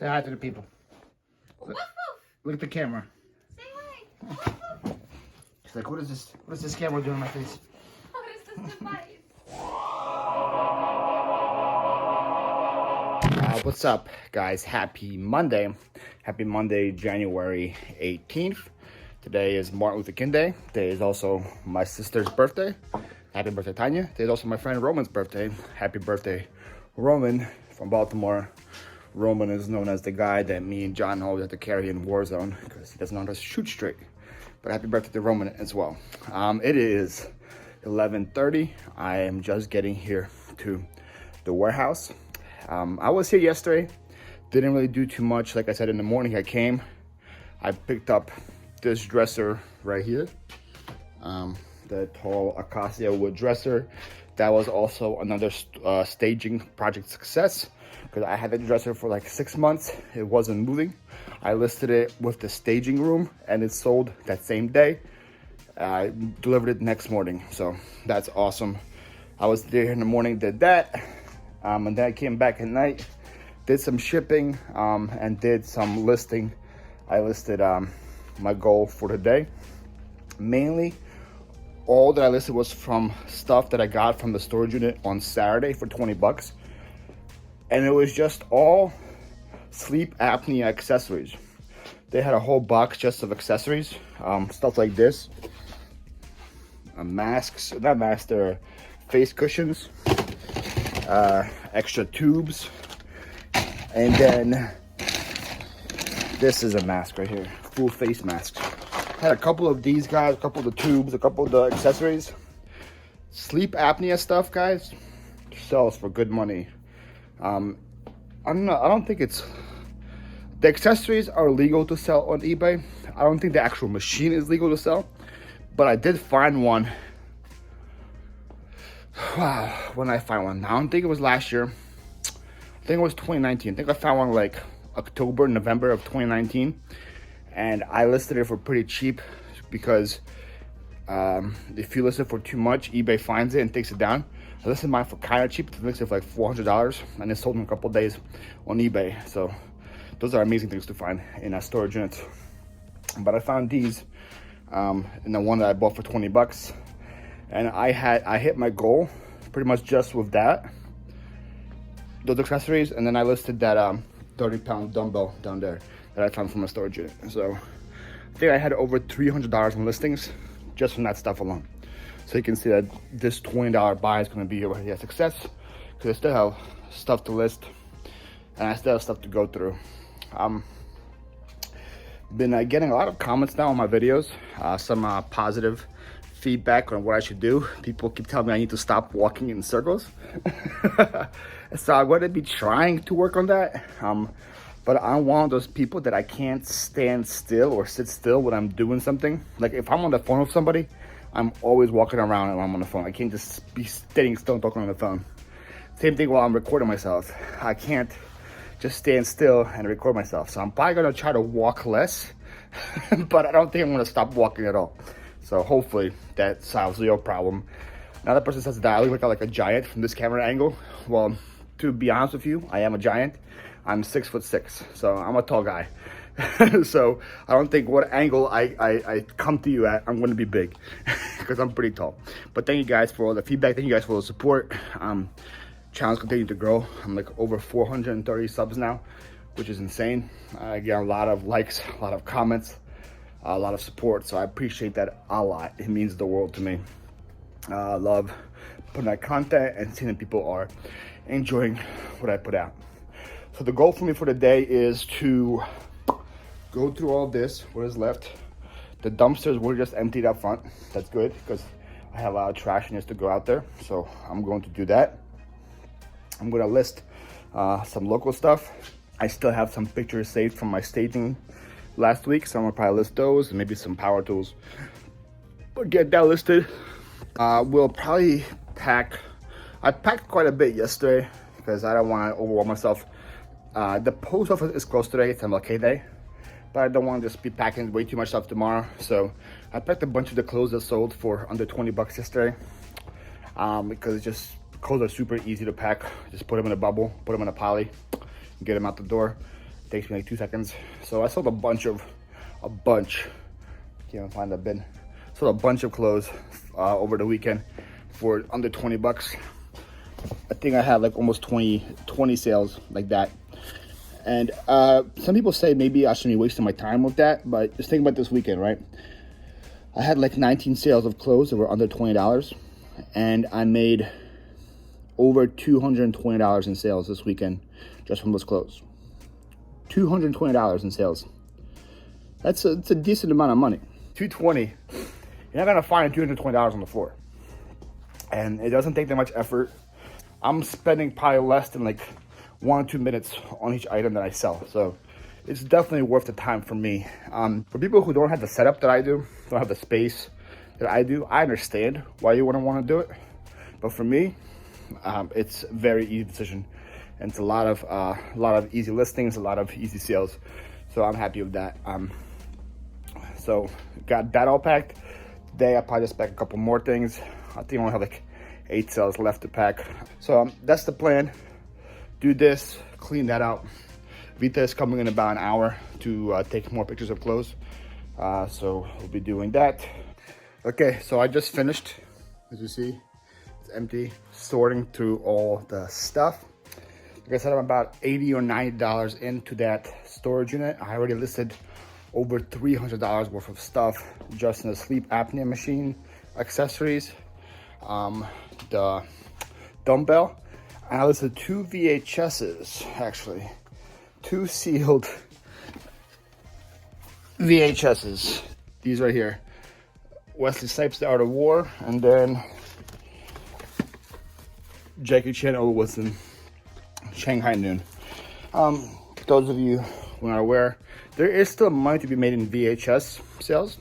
Say hi to the people. Woof, woof. Look at the camera. Say hi. Woof, woof. She's like, what is this? What is this camera doing in my face? What is this device? What's up, guys? Happy Monday. Happy Monday, January 18th. Today is Martin Luther King Day. Today is also my sister's birthday. Happy birthday, Tanya. Today is also my friend Roman's birthday. Happy birthday, Roman from Baltimore. Roman is known as the guy that me and John always have to carry in Warzone because he doesn't know how to shoot straight. But happy birthday to Roman as well. It is 11:30. I am just getting here to the warehouse. I was here yesterday. Didn't really do too much. Like I said, in the morning I came. I picked up this dresser right here. The tall acacia wood dresser. That was also another staging project success because I had the dresser for like 6 months. It wasn't moving. I listed it with the staging room and it sold that same day. I delivered it next morning, so that's awesome. I was there in the morning, did that, and then I came back at night, did some shipping, and did some listing. I listed my goal for the day. Mainly, all that I listed was from stuff that I got from the storage unit on Saturday for 20 bucks. And it was just all sleep apnea accessories. They had a whole box just of accessories, stuff like this. Masks, not masks, they're face cushions, extra tubes, and then this is a mask right here, full face mask. Had a couple of these guys, a couple of the tubes, a couple of the accessories. Sleep apnea stuff, guys, sells for good money. I don't think it's, the accessories are legal to sell on eBay. I don't think the actual machine is legal to sell, but I did find one. Wow, when did I find one? I don't think it was last year. I think it was 2019. I think I found one like October, November of 2019. And I listed it for pretty cheap because if you list it for too much, eBay finds it and takes it down. I listed mine for kind of cheap. I listed it for like $400 and it sold in a couple of days on eBay. So those are amazing things to find in a storage unit. But I found these in the one that I bought for 20 bucks. And I hit my goal pretty much just with that, those accessories. And then I listed that 30-pound dumbbell down there that I found from a storage unit. So I think I had over $300 in listings just from that stuff alone. So you can see that this $20 buy is gonna be already a success because I still have stuff to list and I still have stuff to go through. Been getting a lot of comments now on my videos, some positive feedback on what I should do. People keep telling me I need to stop walking in circles. So I'm going to be trying to work on that. But I'm one of those people that I can't stand still or sit still when I'm doing something. Like if I'm on the phone with somebody, I'm always walking around when I'm on the phone. I can't just be sitting still and talking on the phone. Same thing while I'm recording myself. I can't just stand still and record myself. So I'm probably gonna try to walk less, but I don't think I'm gonna stop walking at all. So hopefully that solves your problem. Another person says that I look like a giant from this camera angle. Well, to be honest with you, I am a giant. I'm 6'6", so I'm a tall guy. So I don't think what angle I come to you at, I'm gonna be big because I'm pretty tall. But thank you guys for all the feedback. Thank you guys for the support. Channel's continuing to grow. I'm like over 430 subs now, which is insane. I get a lot of likes, a lot of comments, a lot of support. So I appreciate that a lot. It means the world to me. I love putting out content and seeing that people are enjoying what I put out. So the goal for me for the day is to go through all this, what is left. The dumpsters were just emptied up front. That's good because I have a lot of trashiness to go out there. So I'm going to do that. I'm gonna list some local stuff. I still have some pictures saved from my staging last week, so I'm gonna probably list those and maybe some power tools. But get that listed. We'll probably pack. I packed quite a bit yesterday because I don't want to overwhelm myself. The post office is closed today. It's MLK Day, but I don't want to just be packing way too much stuff tomorrow. So I packed a bunch of the clothes that sold for under 20 bucks yesterday because it's just clothes are super easy to pack. Just put them in a bubble, put them in a poly, and get them out the door. takes me like 2 seconds. So I sold a bunch. Can't even find the bin. Sold a bunch of clothes over the weekend for under 20 bucks. I think I had like almost 20 sales like that. And some people say maybe I shouldn't be wasting my time with that, but just think about this weekend, right? I had like 19 sales of clothes that were under $20, and I made over $220 in sales this weekend just from those clothes. $220 in sales. It's a decent amount of money. $220. You're not gonna find $220 on the floor, and it doesn't take that much effort. I'm spending probably less than like 1 or 2 minutes on each item that I sell. So it's definitely worth the time for me. For people who don't have the setup that I do, don't have the space that I do, I understand why you wouldn't want to do it. But for me, it's a very easy decision. And it's a lot of easy listings, a lot of easy sales. So I'm happy with that. So got that all packed. Today I probably just pack a couple more things. I think I only have like 8 sales left to pack. So that's the plan. Do this, clean that out. Vita is coming in about an hour to take more pictures of clothes. So we'll be doing that. Okay, so I just finished. As you see, it's empty. Sorting through all the stuff. Like I said, I'm about $80 or $90 into that storage unit. I already listed over $300 worth of stuff just in the sleep apnea machine, accessories, the dumbbell. And I listed 2 VHSs, actually. 2 sealed VHSs. These right here. Wesley Snipes, The Art of War, and then Jackie Chan was in Shanghai Noon. Those of you who are not aware, there is still money to be made in VHS sales,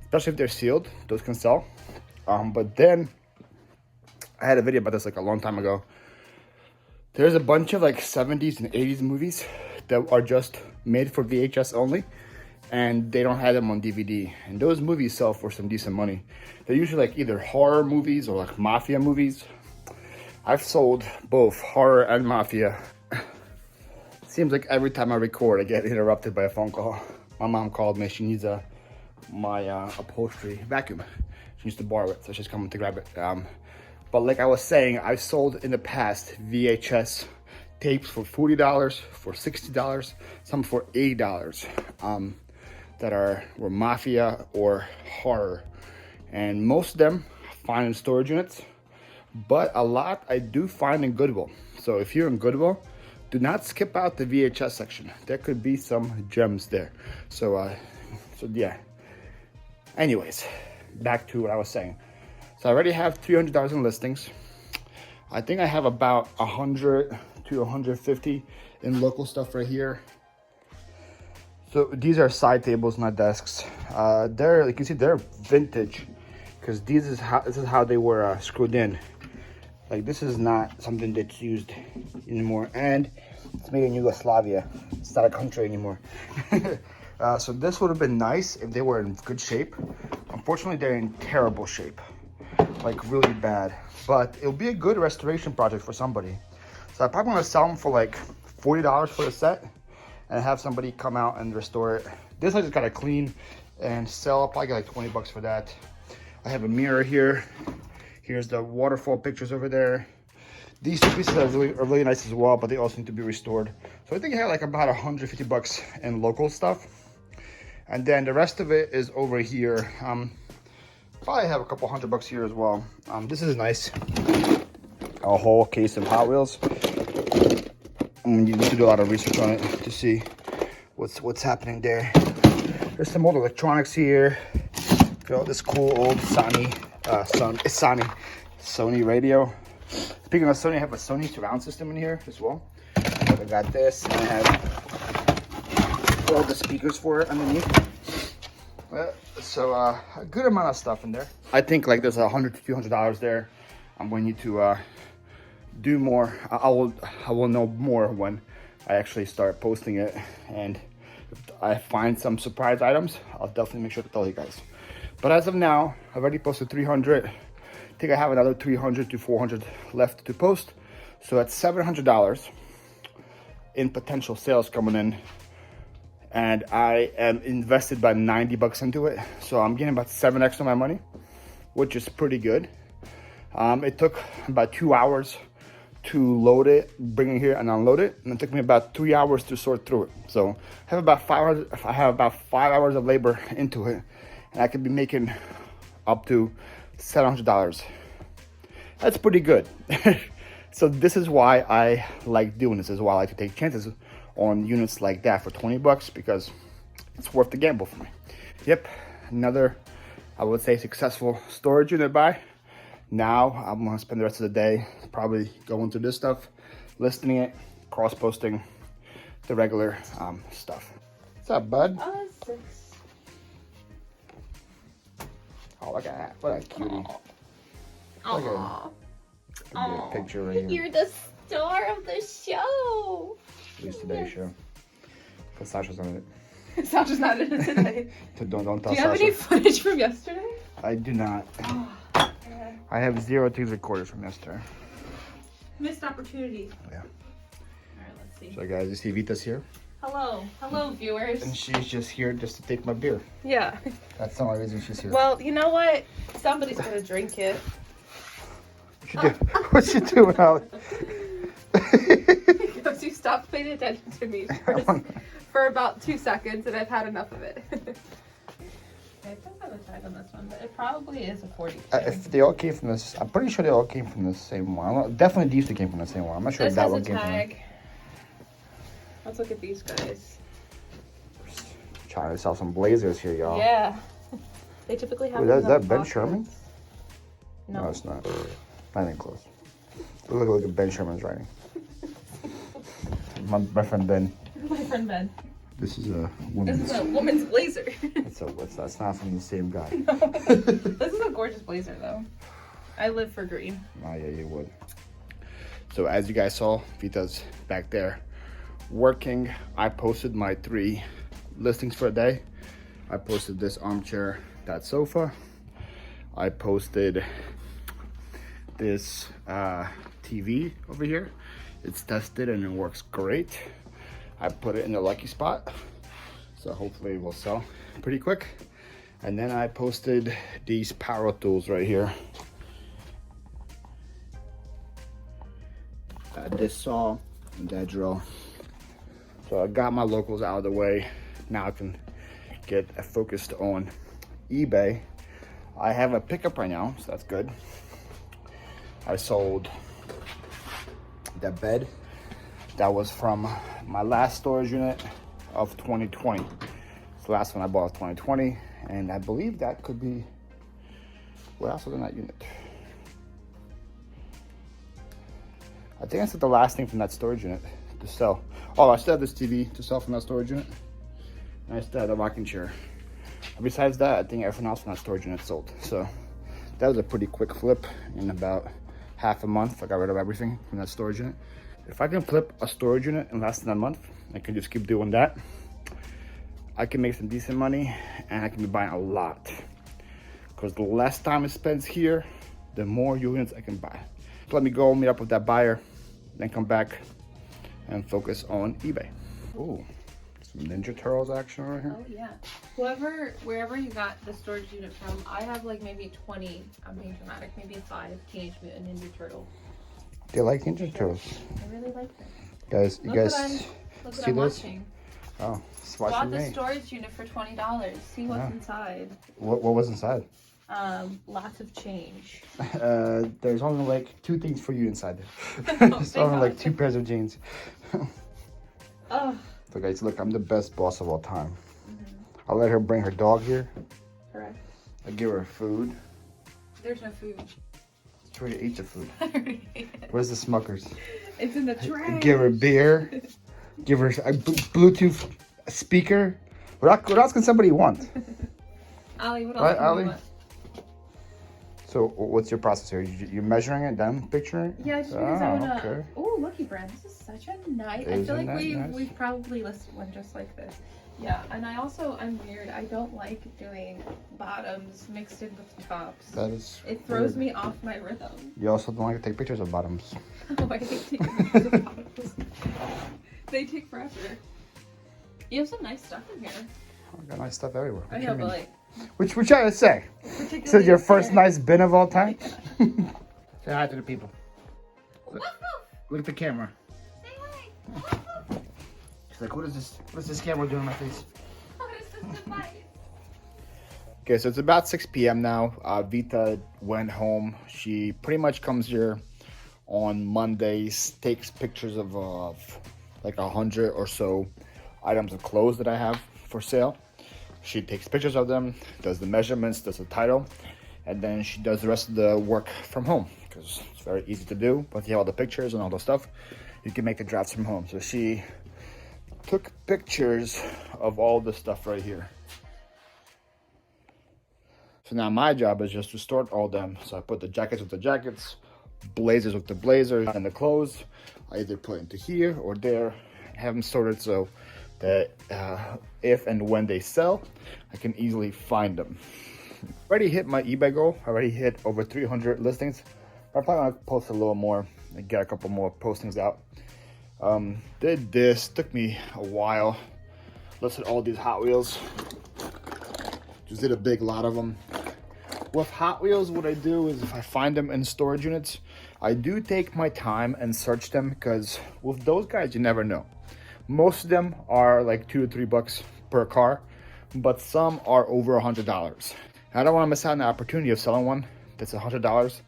especially if they're sealed. Those can sell. But then I had a video about this like a long time ago. There's a bunch of like 70s and 80s movies that are just made for VHS only, and they don't have them on DVD. And those movies sell for some decent money. They're usually like either horror movies or like mafia movies. I've sold both horror and mafia. Seems like every time I record, I get interrupted by a phone call. My mom called me. She needs my upholstery vacuum. She needs to borrow it, so she's coming to grab it. But like I was saying, I've sold in the past VHS tapes for $40, for $60, some for $80, that were mafia or horror. And most of them I find in storage units, but a lot I do find in Goodwill. So if you're in Goodwill, do not skip out the VHS section. There could be some gems there. So yeah. Anyways, back to what I was saying. So I already have $300 in listings. I think I have about 100 to 150 in local stuff right here. So these are side tables, not desks. They're, like you see, they're vintage because this is how they were screwed in. Like this is not something that's used anymore, and it's made in Yugoslavia. It's not a country anymore. So this would have been nice if they were in good shape. Unfortunately, they're in terrible shape. Like really bad, but it'll be a good restoration project for somebody. So I probably want to sell them for like $40 for the set and have somebody come out and restore it. This I just gotta clean and sell. I'll probably get like 20 bucks for that. I have a mirror here. Here's the waterfall pictures over there. These 2 pieces are really nice as well, but they also need to be restored. So I think I have like about 150 bucks in local stuff. And then the rest of it is over here. Probably have a couple $100 here as well. This is nice. A whole case of Hot Wheels. You need to do a lot of research on it to see what's happening there. There's some old electronics here. Got this cool old Sony radio. Speaking of Sony, I have a Sony surround system in here as well. So I got this, and I have all the speakers for it underneath. So a good amount of stuff in there. I think like there's $100 to $200 there. I'm going to need to do more. I will know more when I actually start posting it, and if I find some surprise items, I'll definitely make sure to tell you guys. But as of now, I've already posted 300. I think I have another 300 to 400 left to post. So that's $700 in potential sales coming in and I am invested about 90 bucks into it. So I'm getting about 7x on my money, which is pretty good. It took about 2 hours to load it, bring it here and unload it. And it took me about 3 hours to sort through it. So I have about 5 hours, I have about 5 hours of labor into it, and I could be making up to $700. That's pretty good. So this is why I like doing this. This is why I like to take chances on units like that for 20 bucks, because it's worth the gamble for me. Yep, another, I would say, successful storage unit buy. Now I'm gonna spend the rest of the day probably going through this stuff, listing it, cross-posting the regular stuff. What's up, bud? Oh, that's 6. Oh, look at that. What a cutie. Look Aww. at a picture right here. You're the star of the show. At least today's show. Because Sasha's on it. Sasha's not in it today. Don't tell Do you have Sasha. any footage from yesterday? I do not. I have 0 things recorded from yesterday. Missed opportunity. Yeah. Alright, let's see. So guys, you see Vita's here. Hello. Hello, viewers. And she's just here just to take my beer. Yeah. That's the only reason she's here. Well, you know what? Somebody's gonna drink it. What you do? What you doing, Holly? Because you stopped paying attention to me for about 2 seconds, and I've had enough of it. I don't have a tag on this one, but it probably is a 42. If they all came from this, I'm pretty sure they all came from the same one. Definitely these two came from the same one. I'm not sure This if that has one a came tag. Let's look at these guys. from. Trying to sell some blazers here, y'all. Yeah. They typically have. Wait, them is in that the Ben pockets. Sherman? No. No, it's not. Not even close. Look at Ben Sherman's writing. My friend Ben. My friend Ben. This is a This woman's. is a woman's blazer. That's not from the same guy. This is a gorgeous blazer, though. I live for green. Oh yeah, you would. So as you guys saw, Vita's back there working. I posted my 3 listings for a day. I posted this armchair, that sofa. I posted this TV over here. It's tested and it works great. I put it in the lucky spot, so hopefully it will sell pretty quick. And then I posted these power tools right here. This saw and that drill. So I got my locals out of the way. Now I can get focused on eBay. I have a pickup right now, so that's good. I sold that bed. That was from my last storage unit of 2020. It's the last one I bought of 2020, and I believe that could be, what else was in that unit? I think that's the last thing from that storage unit to sell. Oh, I still have this TV to sell from that storage unit. And I still have the rocking chair. And besides that, I think everything else from that storage unit sold. So that was a pretty quick flip. In about half a month, I got rid of everything from that storage unit. If I can flip a storage unit in less than a month, I can just keep doing that. I can make some decent money, and I can be buying a lot. Because the less time it spends here, the more units I can buy. So let me go meet up with that buyer, then come back and focus on eBay. Ooh, some Ninja Turtles action right here. Oh yeah. Wherever you got the storage unit from, I have like maybe 20. I'm being dramatic. Maybe 5 Teenage Mutant Ninja Turtle. They like Ninja Turtles. I really like them. Guys, you Look guys what see I'm this? watching. Oh, it's Bought watching the me. storage unit for $20. See what's Yeah. inside. What was inside? Lots of change. There's only like 2 things for you inside there. Oh, There's thank only God. like 2 pairs of jeans. Oh, So guys, look, I'm the best boss of all time. I'll let her bring her dog here. correct. I give her food. There's no food. She already ate the food. I already ate it. Where's the Smuckers? It's in the trash. Give her beer. Give her a Bluetooth speaker. What else can somebody want? Ollie, what else Right, do you Ollie? want? So what's your process here? You're measuring it, then picturing it? Yeah, just because I Oh, wanna. okay. Oh, Lucky Brand. This is such a nice. I Isn't feel like that nice? we've probably listed one just like this. Yeah, and I'm weird. I don't like doing bottoms mixed in with tops. That is. It throws weird. me off my rhythm. You also don't like to take pictures of bottoms. Oh, I hate taking pictures of bottoms. They take forever. You have some nice stuff in here. I got nice stuff everywhere. I know, but like. Which I would say? This is your first nice bin of all time? Say hi to the people. Look at the camera. Say hi. She's like, what is this camera doing on my face? What is this device? Okay, so it's about 6 p.m. now. Vita went home. She pretty much comes here on Mondays, takes pictures of like 100 or so items of clothes that I have for sale. She takes pictures of them, does the measurements, does the title, and then she does the rest of the work from home because it's very easy to do. Once you have all the pictures and all the stuff, you can make the drafts from home. So she took pictures of all the stuff right here. So now my job is just to sort all them. So I put the jackets with the jackets, blazers with the blazers, and the clothes I either put into here or there, have them sorted so that if and when they sell, I can easily find them. Already hit my eBay goal. I already hit over 300 listings. I'm probably gonna post a little more and get a couple more postings out. Did this, took me a while. Listed all these Hot Wheels. Just did a big lot of them. With Hot Wheels, what I do is if I find them in storage units, I do take my time and search them because with those guys, you never know. Most of them are like $2 to $3 per car, but some are over $100. I don't want to miss out on the opportunity of selling one that's $100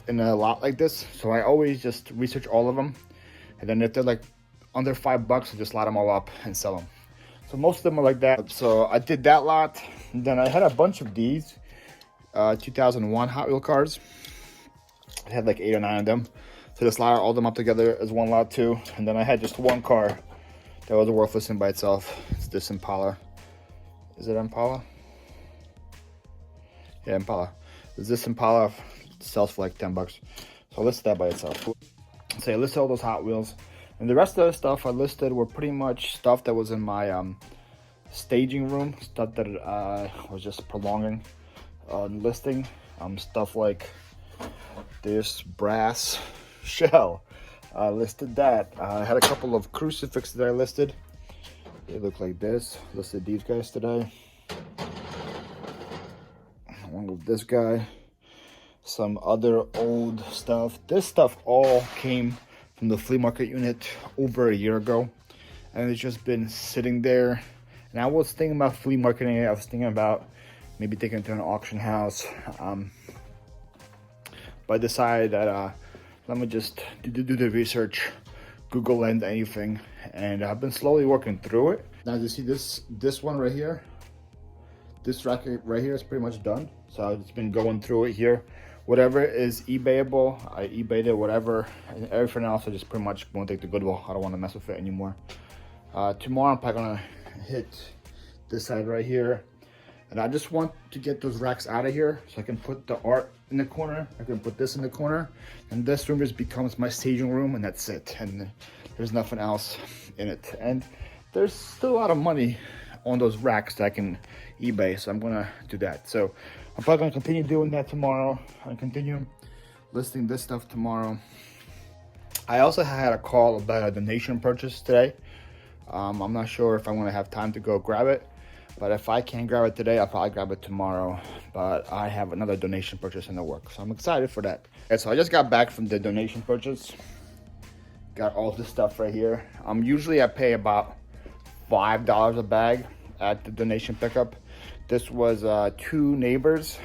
in a lot like this. So I always just research all of them. And then if they're like under $5, I just lot them all up and sell them. So most of them are like that. So I did that lot. And then I had a bunch of these 2001 Hot Wheel cars. I had like 8 or 9 of them. So just lot all them up together as one lot too. And then I had just one car that was worthless in by itself. It's this Impala. Is it Impala? Yeah, Impala. Is this Impala sells for like $10. So I listed that by itself. So I listed all those Hot Wheels. And the rest of the stuff I listed were pretty much stuff that was in my staging room. Stuff that was just prolonging listing. Stuff like this brass shell. I listed that. I had a couple of crucifixes that I listed. They look like this. Listed these guys today. One with this guy. Some other old stuff. This stuff all came from the flea market unit over a year ago. And it's just been sitting there. And I was thinking about flea marketing it. I was thinking about maybe taking it to an auction house. But I decided that let me just do the research, Google and anything, and I've been slowly working through it. Now you see this one right here, this racket right here is pretty much done. So I've just been going through it here. Whatever is eBayable, I eBayed it, whatever, and everything else I just pretty much going to take to Goodwill. I don't want to mess with it anymore. Tomorrow I'm probably gonna hit this side right here. And I just want to get those racks out of here so I can put the art in the corner. I can put this in the corner. And this room just becomes my staging room and that's it. And there's nothing else in it. And there's still a lot of money on those racks that I can eBay. So I'm gonna do that. So I'm probably gonna continue doing that tomorrow. I'll continue listing this stuff tomorrow. I also had a call about a donation purchase today. I'm not sure if I'm gonna have time to go grab it. But if I can't grab it today, I'll probably grab it tomorrow. But I have another donation purchase in the works, so I'm excited for that. Okay, so I just got back from the donation purchase. Got all this stuff right here. Usually I pay about $5 a bag at the donation pickup. This was 2 neighbors.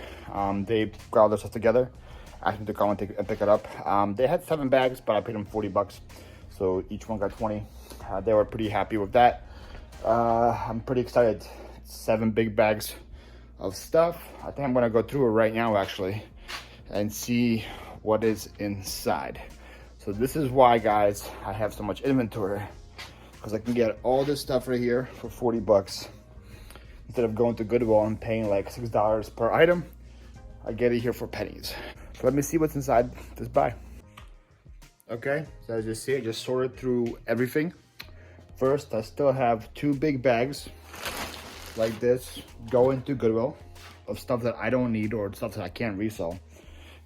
They got all their stuff together, asked me to come and pick it up. They had 7 bags, but I paid them $40. So each one got 20. They were pretty happy with that. I'm pretty excited. 7 big bags of stuff. I think I'm gonna go through it right now actually and see what is inside. So this is why, guys, I have so much inventory, because I can get all this stuff right here for $40 instead of going to Goodwill and paying like $6 per item. I get it here for pennies. So let me see what's inside this bag. Okay, so as you see, I just sorted through everything. First, I still have 2 big bags like this going to Goodwill of stuff that I don't need or stuff that I can't resell.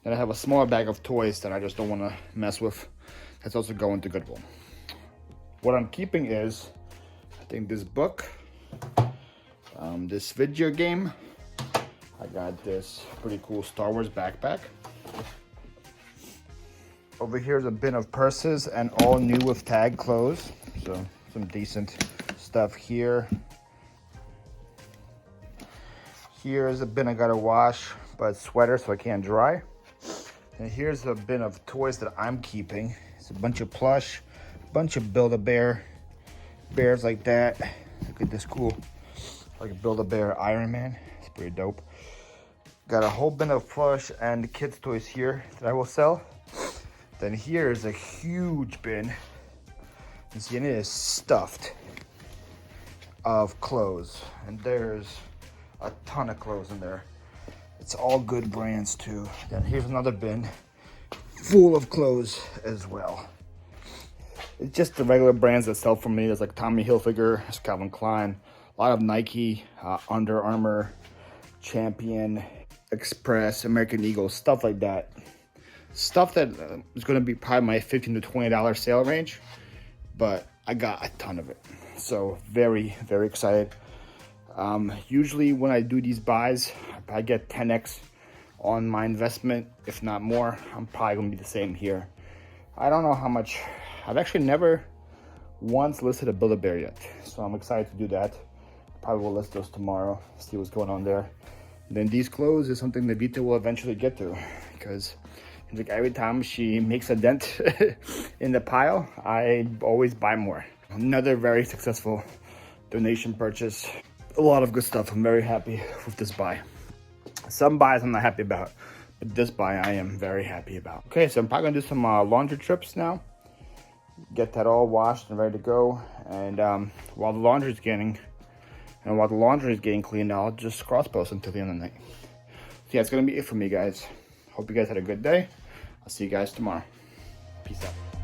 Then I have a smaller bag of toys that I just don't want to mess with. That's also going to Goodwill. What I'm keeping is think this book, this video game. I got this pretty cool Star Wars backpack. Over here is a bin of purses and all new with tag clothes. So some decent stuff here. Here is a bin I gotta wash, but sweater so I can't dry. And here's a bin of toys that I'm keeping. It's a bunch of plush, bunch of Build-A-Bear, bears like that. Look at this cool, like a Build-A-Bear Iron Man. It's pretty dope. Got a whole bin of plush and kids' toys here that I will sell. Then here is a huge bin. You see, and it is stuffed of clothes. And there's a ton of clothes in there. It's all good brands too. Then here's another bin full of clothes as well. It's just the regular brands that sell for me. There's like Tommy Hilfiger, there's Calvin Klein, a lot of Nike, Under Armour, Champion, Express, American Eagle, stuff like that. Stuff that is going to be probably my $15 to $20 sale range, but I got a ton of it. So very, very excited. Usually when I do these buys, I get 10x on my investment, if not more. I'm probably going to be the same here. I don't know how much. I've actually never once listed a Build-A-Bear yet, so I'm excited to do that. Probably will list those tomorrow, see what's going on there. Then these clothes is something that Vita will eventually get to, because like every time she makes a dent in the pile, I always buy more. Another very successful donation purchase. A lot of good stuff. I'm very happy with this buy. Some buys I'm not happy about, but this buy I am very happy about. Okay, so I'm probably gonna do some laundry trips now. Get that all washed and ready to go. And while the laundry is getting cleaned, I'll just cross post until the end of the night. So yeah, it's gonna be it for me, guys. Hope you guys had a good day. I'll see you guys tomorrow. Peace out.